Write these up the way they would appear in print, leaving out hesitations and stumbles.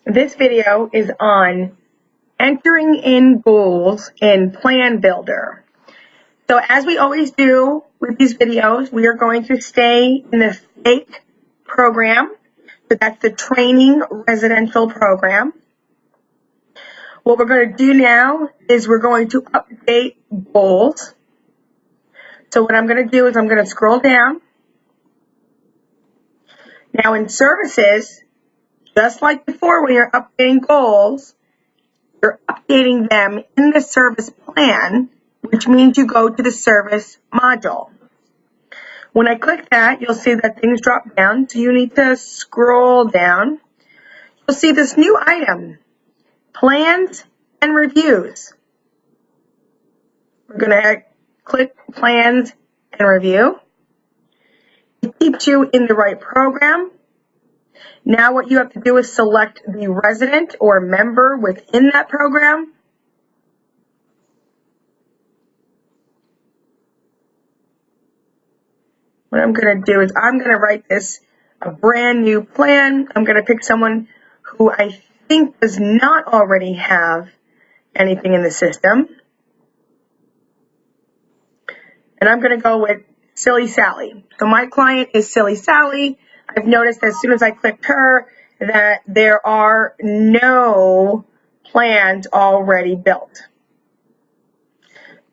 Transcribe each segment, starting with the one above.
This video is on entering in goals in Plan Builder. So as we always do with these videos, we are going to stay in the FAKE program. So that's the training residential program. What we're going to do now is we're going to update goals. So what I'm going to do is I'm going to scroll down. Now in services, just like before when you're updating goals, you're updating them in the service plan, which means you go to the service module. When I click that, you'll see that things drop down, so you need to scroll down. You'll see this new item, plans and reviews. We're going to click plans and review. It keeps you in the right program. Now what you have to do is select the resident or member within that program. What I'm going to do is I'm going to write this a brand new plan. I'm going to pick someone who I think does not already have anything in the system. And I'm going to go with Silly Sally. So my client is Silly Sally. I've noticed as soon as I clicked her that there are no plans already built.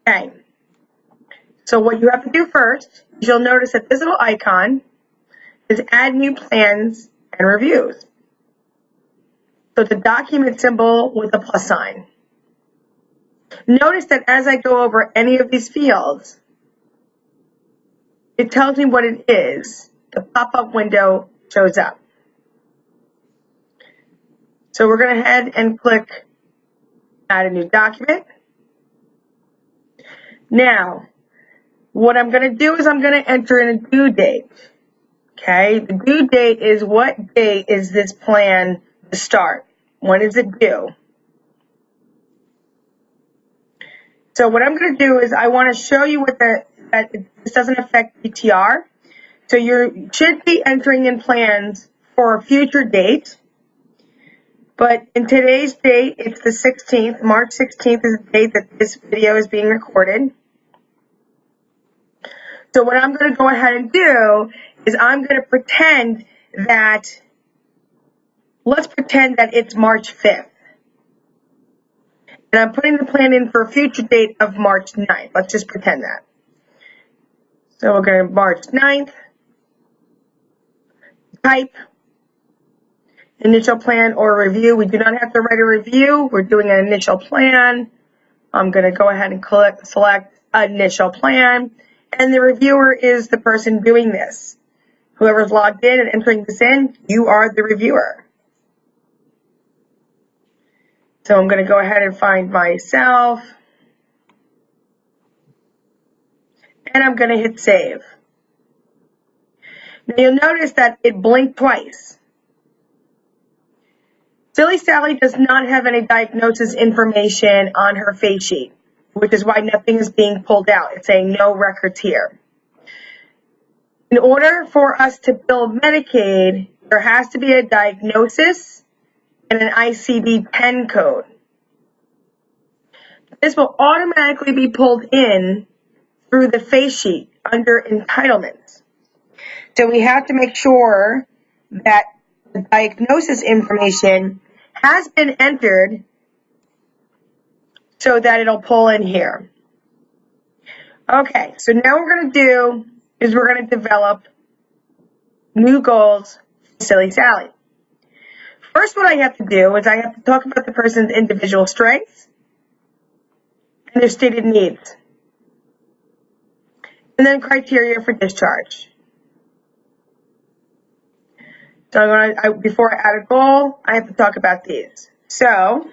Okay. So what you have to do first is you'll notice that this little icon is add new plans and reviews. So it's a document symbol with a plus sign. Notice that as I go over any of these fields, it tells me what it is. The pop-up window shows up. So we're going to head and click add a new document. Now, what I'm going to do is I'm going to enter in a due date. Okay, the due date is what date is this plan to start? When is it due? So what I'm going to do is I want to show you that this doesn't affect PTR. So you should be entering in plans for a future date. But in today's date, it's the 16th. March 16th is the date that this video is being recorded. So what I'm going to go ahead and do is I'm going to pretend that, let's pretend that it's March 5th. And I'm putting the plan in for a future date of March 9th. Let's just pretend that. So we're going to March 9th. Type initial plan or review. We do not have to write a review. We're doing an initial plan. I'm going to go ahead and select initial plan. And the reviewer is the person doing this. Whoever's logged in and entering this in, you are the reviewer. So I'm going to go ahead and find myself. And I'm going to hit save. Now you'll notice that it blinked twice. Silly Sally does not have any diagnosis information on her face sheet, which is why nothing is being pulled out. It's saying no records here. In order for us to bill Medicaid, there has to be a diagnosis and an ICD-10 code. This will automatically be pulled in through the face sheet under entitlements. So we have to make sure that the diagnosis information has been entered so that it'll pull in here. Okay, so now what we're going to do is we're going to develop new goals for Silly Sally. First, what I have to do is I have to talk about the person's individual strengths and their stated needs. And then criteria for discharge. So before I add a goal, I have to talk about these. So,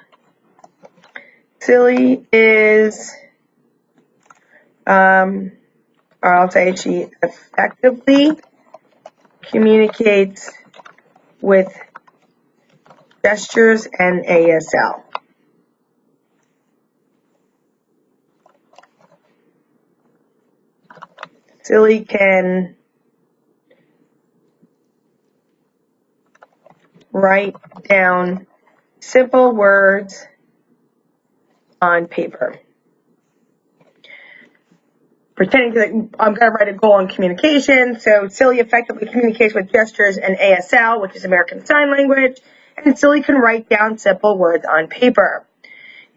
Silly is, or I'll say she effectively communicates with gestures and ASL. Silly can write down simple words on paper. Pretending that I'm going to write a goal on communication. So Silly effectively communicates with gestures and ASL, which is American Sign Language, and Silly can write down simple words on paper.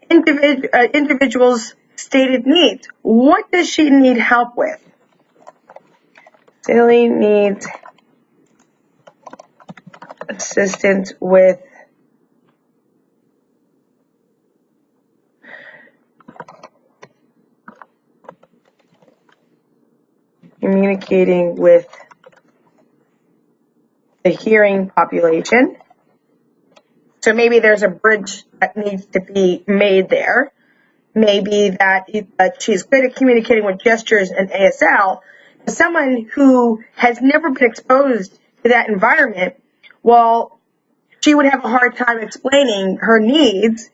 Individuals' stated needs. What does she need help with? Silly needs assistance with communicating with the hearing population. So maybe there's a bridge that needs to be made there. Maybe that she's good at communicating with gestures and ASL. Someone who has never been exposed to that environment, well, she would have a hard time explaining her needs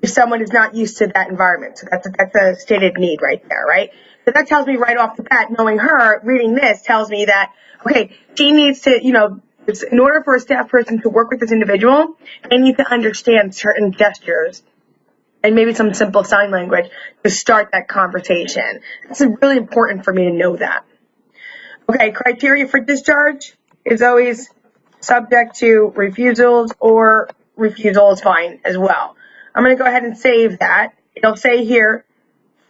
if someone is not used to that environment. So that's a stated need right there, right? So that tells me right off the bat, knowing her, reading this tells me that, okay, she needs to, in order for a staff person to work with this individual, they need to understand certain gestures and maybe some simple sign language to start that conversation. It's really important for me to know that. Okay, criteria for discharge is always subject to refusals, or refusal is fine as well. I'm going to go ahead and save that. It'll say here,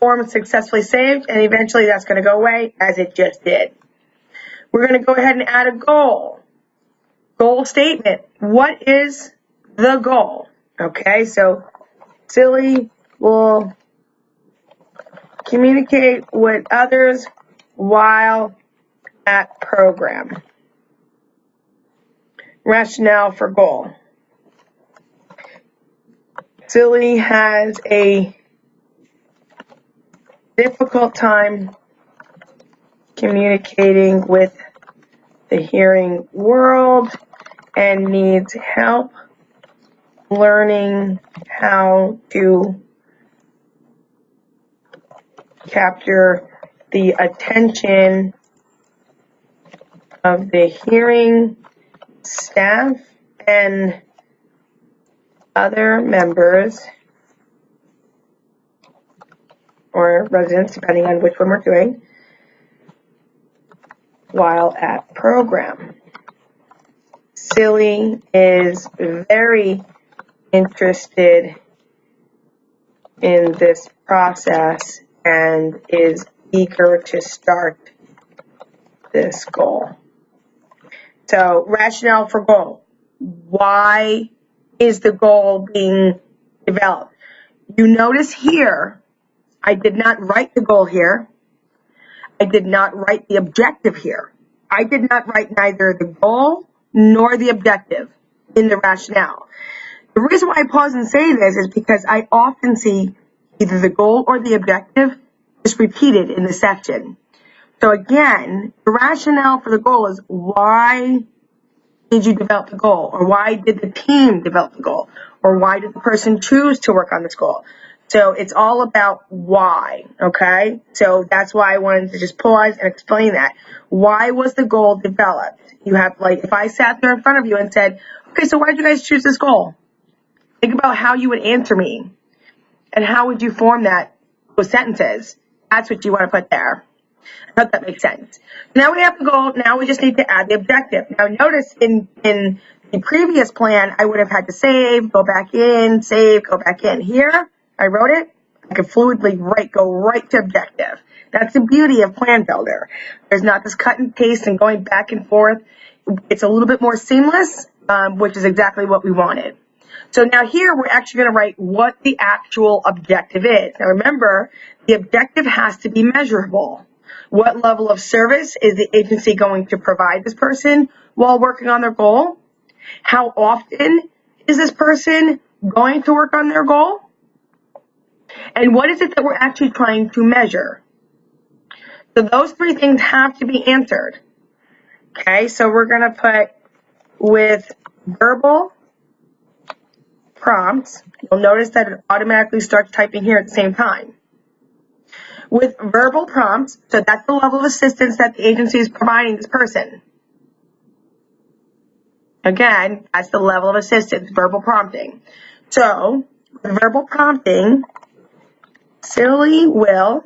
form successfully saved, and eventually that's going to go away as it just did. We're going to go ahead and add a goal. Goal statement. What is the goal? Okay, so Silly will communicate with others while at program. Rationale for goal. Silly has a difficult time communicating with the hearing world and needs help learning how to capture the attention of the hearing staff and other members or residents, depending on which one we're doing, while at program. Silly is very interested in this process and is eager to start this goal. So, rationale for goal. Why is the goal being developed? You notice here, I did not write the goal here. I did not write the objective here. I did not write neither the goal nor the objective in the rationale. The reason why I pause and say this is because I often see either the goal or the objective just repeated in the section. So again, the rationale for the goal is, why did you develop the goal? Or why did the team develop the goal? Or why did the person choose to work on this goal? So it's all about why, okay? So that's why I wanted to just pause and explain that. Why was the goal developed? You have, like, if I sat there in front of you and said, okay, so why did you guys choose this goal? Think about how you would answer me and how would you form those sentences. That's what you want to put there. I hope that makes sense. Now we have the goal. Now we just need to add the objective. Now notice in the previous plan, I would have had to save, go back in, save, go back in. Here, I wrote it. I could fluidly go right to objective. That's the beauty of Plan Builder. There's not this cut and paste and going back and forth. It's a little bit more seamless, which is exactly what we wanted. So now here we're actually going to write what the actual objective is. Now remember, the objective has to be measurable. What level of service is the agency going to provide this person while working on their goal? How often is this person going to work on their goal? And what is it that we're actually trying to measure? So those three things have to be answered. Okay, so we're going to put with verbal prompts. You'll notice that it automatically starts typing here at the same time. With verbal prompts, so that's the level of assistance that the agency is providing this person. Again, that's the level of assistance, verbal prompting. So, with verbal prompting, Silly will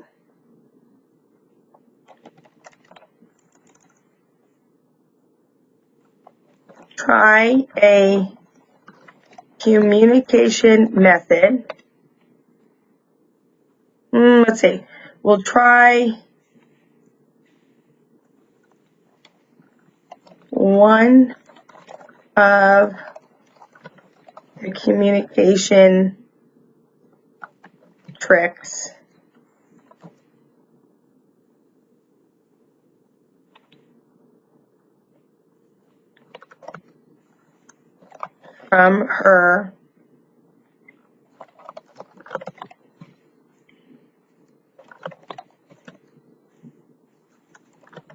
try a communication method. Let's see. We'll try one of the communication tricks from her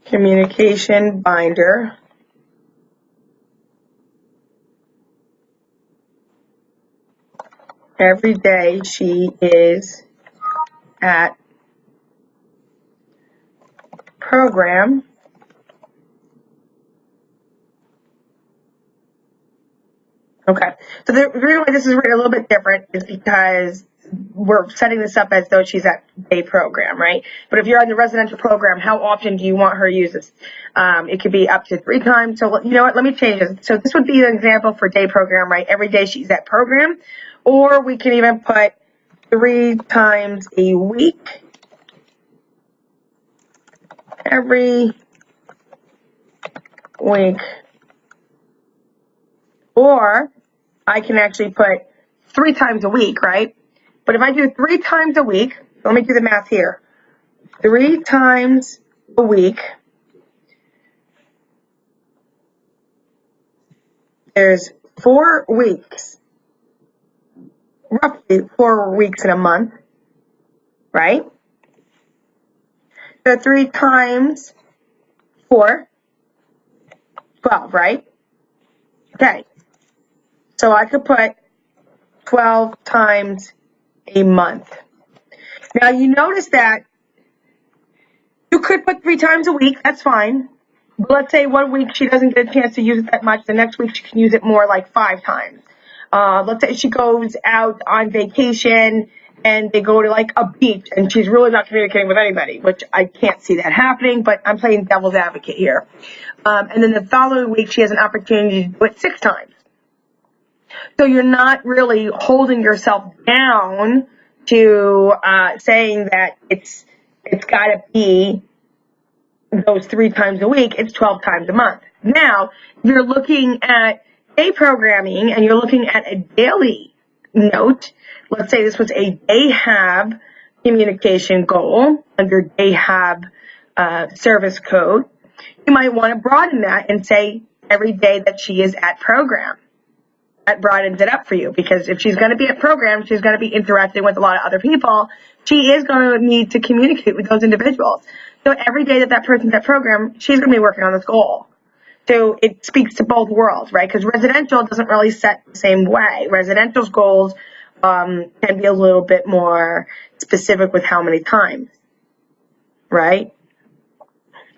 communication binder. Every day she is at program. Okay, so the reason why this is written a little bit different is because we're setting this up as though she's at day program, right? But if you're on the residential program, how often do you want her to use this? It could be up to 3 times. So you know what? Let me change this. So this would be an example for day program, right? Every day she's at program, or we can even put 3 times a week. Every week. Or I can actually put 3 times a week, right? But if I do 3 times a week, let me do the math here. 3 times a week, there's 4 weeks, roughly 4 weeks in a month, right? So 3 times 4, 12, right? Okay, so I could put 12 times a month. Now you notice that you could put 3 times a week, that's fine. But let's say 1 week she doesn't get a chance to use it that much, the next week she can use it more, like 5 times. Let's say she goes out on vacation and they go to like a beach and she's really not communicating with anybody, which I can't see that happening, but I'm playing devil's advocate here. And then the following week she has an opportunity to do it 6 times. So you're not really holding yourself down to saying that it's got to be those 3 times a week, it's 12 times a month. Now, you're looking at day programming and you're looking at a daily note. Let's say this was a DayHab communication goal under DayHab service code. You might want to broaden that and say every day that she is at program. That broadens it up for you, because if she's going to be at program, she's going to be interacting with a lot of other people. She is going to need to communicate with those individuals. So every day that that person's at program, she's going to be working on this goal. So it speaks to both worlds, right? Because residential doesn't really set the same way. Residential's goals can be a little bit more specific with how many times, right?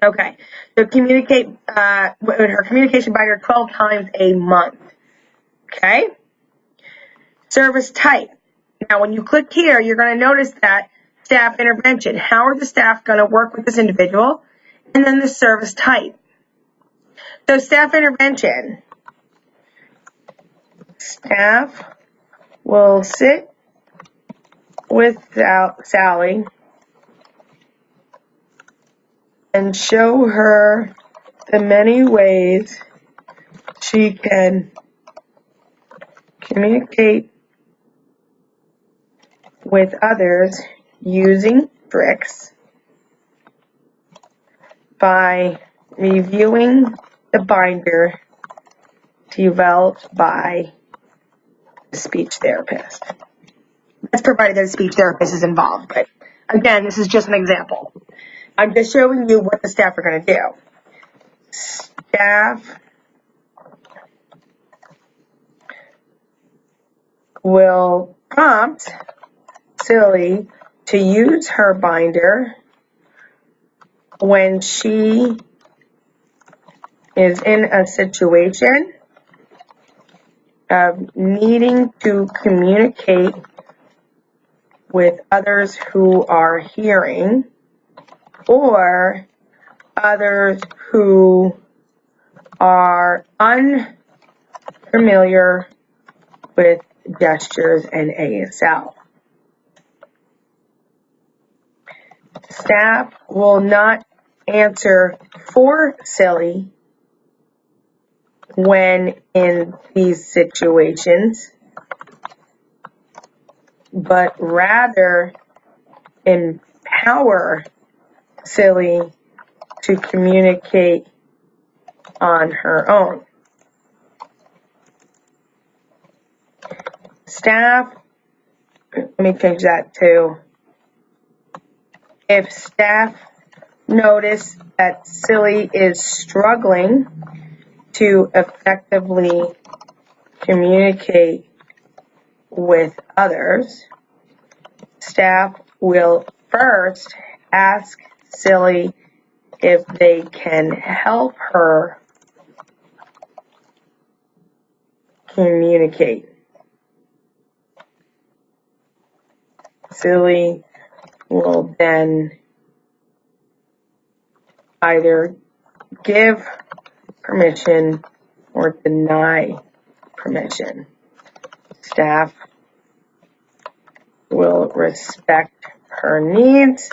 Okay, so communicate with her communication binder 12 times a month. Okay, service type. Now, when you click here, you're going to notice that staff intervention. How are the staff going to work with this individual? And then the service type. So staff intervention. Staff will sit with Sally and show her the many ways she can communicate with others using tricks by reviewing the binder developed by the speech therapist. That's provided that a speech therapist is involved, but again, this is just an example. I'm just showing you what the staff are going to do. Staff will prompt Silly to use her binder when she is in a situation of needing to communicate with others who are hearing or others who are unfamiliar with gestures and ASL. Staff will not answer for Silly when in these situations, but rather empower Silly to communicate on her own. Staff, let me change that to, if staff notice that Silly is struggling to effectively communicate with others, staff will first ask Silly if they can help her communicate. Silly will then either give permission or deny permission. Staff will respect her needs.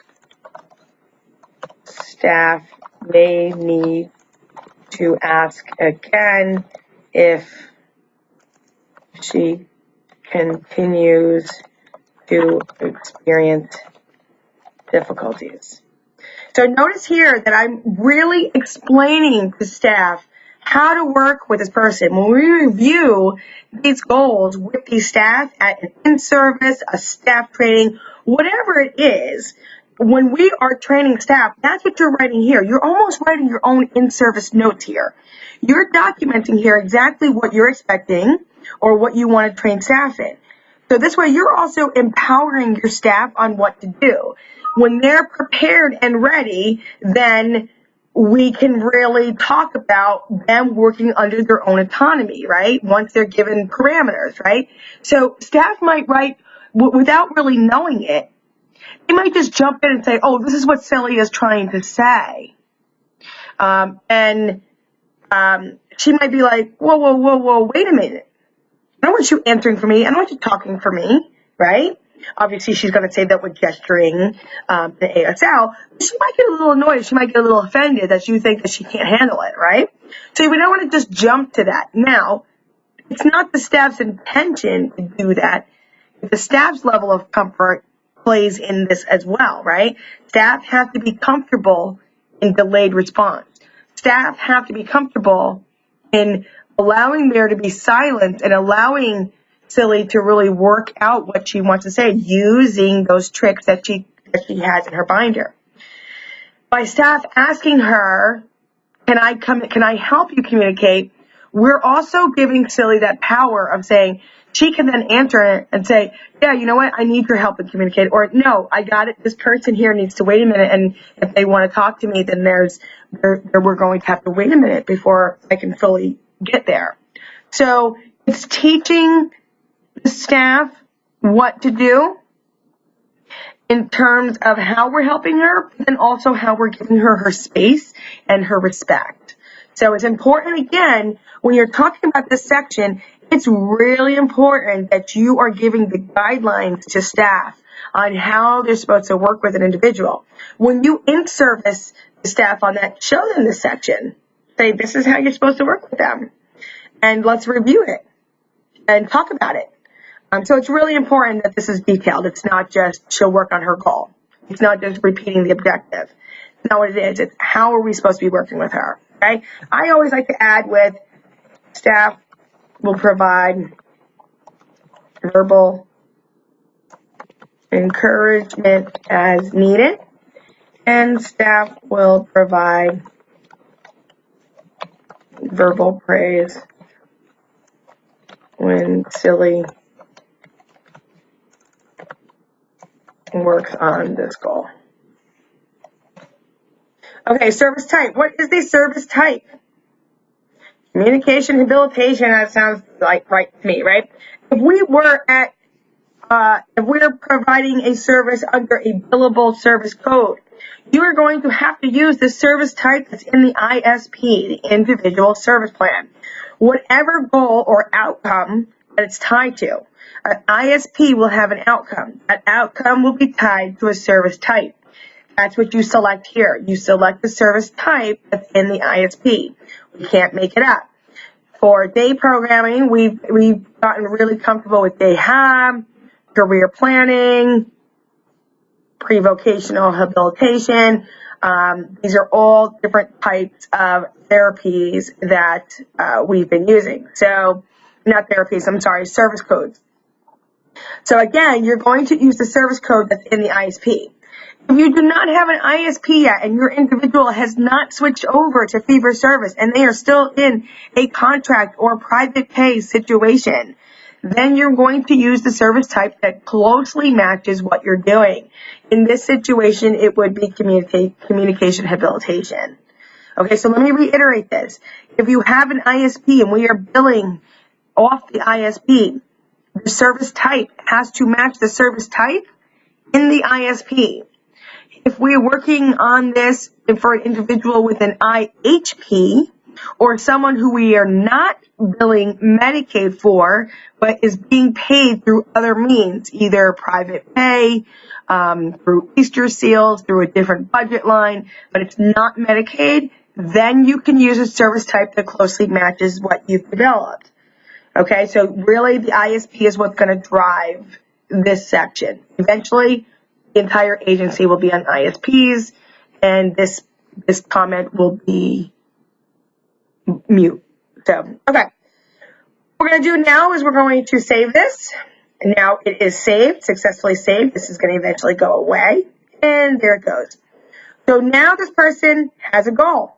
Staff may need to ask again if she continues to experience difficulties. So notice here that I'm really explaining to staff how to work with this person. When we review these goals with these staff at an in-service, a staff training, whatever it is, when we are training staff, that's what you're writing here. You're almost writing your own in-service notes here. You're documenting here exactly what you're expecting or what you want to train staff in. So this way you're also empowering your staff on what to do. When they're prepared and ready, then we can really talk about them working under their own autonomy, right? Once they're given parameters, right? So staff might write, without really knowing it, they might just jump in and say, oh, this is what Silly is trying to say. She might be like, whoa, wait a minute. I don't want you answering for me. I don't want you talking for me, right? Obviously, she's going to say that with gesturing the ASL. She might get a little annoyed. She might get a little offended that you think that she can't handle it, right? So we don't want to just jump to that. Now, it's not the staff's intention to do that. The staff's level of comfort plays in this as well, right? Staff have to be comfortable in delayed response. Staff have to be comfortable in allowing there to be silence and allowing Silly to really work out what she wants to say using those tricks that she has in her binder. By staff asking her, can I help you communicate? We're also giving Silly that power of saying, she can then answer and say, yeah, you know what? I need your help in communicate. Or no, I got it. This person here needs to wait a minute. And if they want to talk to me, then we're going to have to wait a minute before I can fully get there. So it's teaching the staff what to do in terms of how we're helping her, and also how we're giving her her space and her respect. So it's important, again, when you're talking about this section, it's really important that you are giving the guidelines to staff on how they're supposed to work with an individual. When you in-service the staff on that, show them this section. Say, this is how you're supposed to work with them. And let's review it and talk about it. So it's really important that this is detailed. It's not just she'll work on her goal. It's not just repeating the objective. It's not what it is. It's how are we supposed to be working with her, okay? I always like to add with staff will provide verbal encouragement as needed, and staff will provide verbal praise when Silly works on this goal. Okay, service type. What is the service type? Communication habilitation, that sounds like right to me, right? If we're providing a service under a billable service code, you are going to have to use the service type that's in the ISP, the individual service plan. Whatever goal or outcome that it's tied to, an ISP will have an outcome. That outcome will be tied to a service type. That's what you select here. You select the service type that's in the ISP. We can't make it up. For day programming, we've gotten really comfortable with day hab, career planning, pre-vocational habilitation. These are all different types of therapies that we've been using. So, not therapies, I'm sorry, service codes. So again, you're going to use the service code that's in the ISP. If you do not have an ISP yet and your individual has not switched over to fee-for-service and they are still in a contract or private pay situation, then you're going to use the service type that closely matches what you're doing. In this situation, it would be communication habilitation. Okay, so let me reiterate this. If you have an ISP and we are billing off the ISP, the service type has to match the service type in the ISP. If we're working on this for an individual with an IHP or someone who we are not billing Medicaid for, but is being paid through other means, either private pay, through Easter seals, through a different budget line, but it's not Medicaid, then you can use a service type that closely matches what you've developed. Okay, so really the ISP is what's going to drive this section. Eventually, the entire agency will be on ISPs, and this comment will be mute. So, okay. What we're going to do now is we're going to save this. And now it is saved, successfully saved. This is going to eventually go away. And there it goes. So now this person has a goal.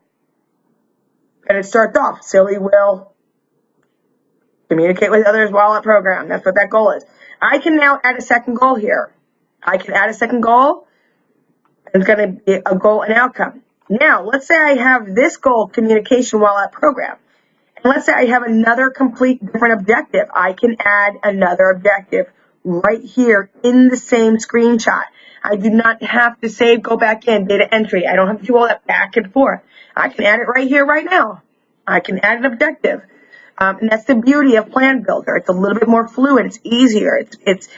And it starts off, Silly will communicate with others while at program. That's what that goal is. I can now add a second goal here. I can add a second goal. It's going to be a goal and outcome. Now, let's say I have this goal, communication while at program. And let's say I have another complete different objective. I can add another objective right here in the same screenshot. I do not have to save, go back in, data entry. I don't have to do all that back and forth. I can add it right here, right now. I can add an objective. And that's the beauty of Plan Builder. It's a little bit more fluid. It's easier. It's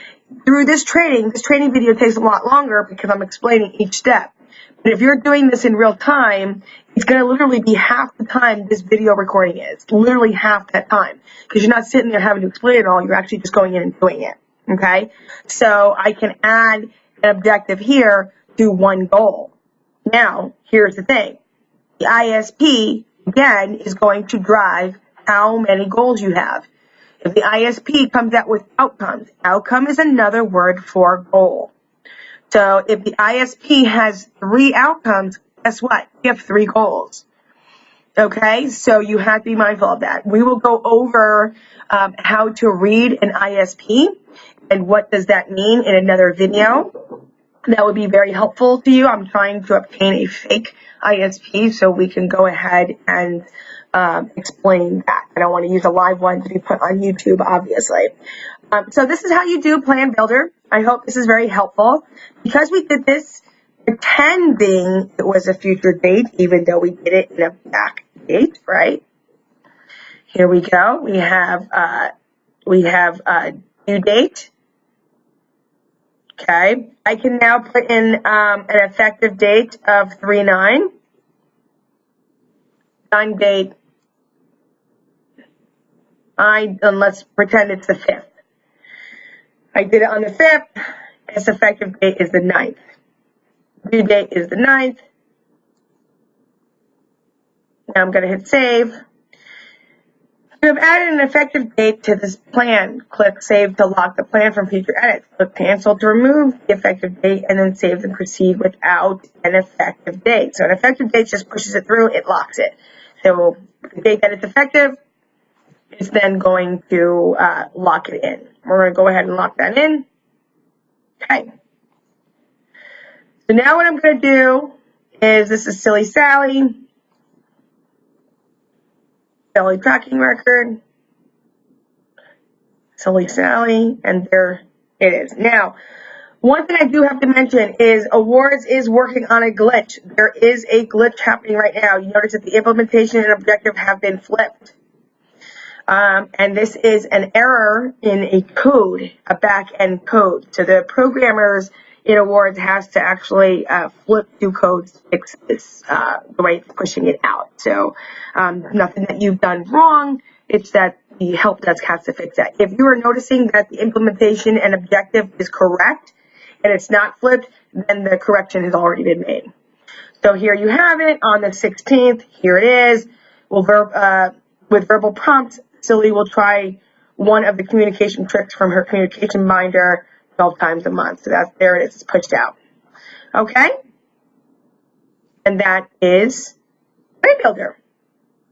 through this training video takes a lot longer because I'm explaining each step. But if you're doing this in real time, it's going to literally be half the time this video recording is. Literally half that time. Because you're not sitting there having to explain it all. You're actually just going in and doing it. Okay? So I can add an objective here to one goal. Now, here's the thing. The ISP, again, is going to drive how many goals you have. If the ISP comes out with outcomes, outcome is another word for goal. So if the ISP has 3 outcomes, guess what? You have 3 goals. Okay, so you have to be mindful of that. We will go over how to read an ISP and what does that mean in another video. That would be very helpful to you. I'm trying to obtain a fake ISP so we can go ahead and explain that. I don't want to use a live one to be put on YouTube, obviously. So this is how you do Plan Builder. I hope this is very helpful. Because we did this pretending it was a future date, even though we did it in a back date, right? Here we go. We have due date. Okay. I can now put in an effective date of 3/9. Done date. And let's pretend it's the 5th. I did it on the 5th. Its effective date is the 9th. Due date is the 9th. Now I'm going to hit save. You have added an effective date to this plan. Click Save to lock the plan from future edits. Click Cancel to remove the effective date, and then save and proceed without an effective date. So an effective date just pushes it through, it locks it. So the date that it's effective is then going to lock it in. We're going to go ahead and lock that in. Okay. So now what I'm going to do is, this is Silly Sally. daily tracking record, Silly Sally, and there it is. Now, one thing I do have to mention is Awards is working on a glitch. There is a glitch happening right now. You notice that the implementation and objective have been flipped. And this is an error in a code, a back-end code. So the programmers in Awards has to actually flip two codes to fix this, the way it's pushing it out. So nothing that you've done wrong. It's that the help desk has to fix that. If you are noticing that the implementation and objective is correct and it's not flipped, then the correction has already been made. So here you have it on the 16th. Here it is. With verbal prompts, Silly will try one of the communication tricks from her communication binder 12 times a month. So there it is. It's pushed out. Okay? And that is BrainBuilder.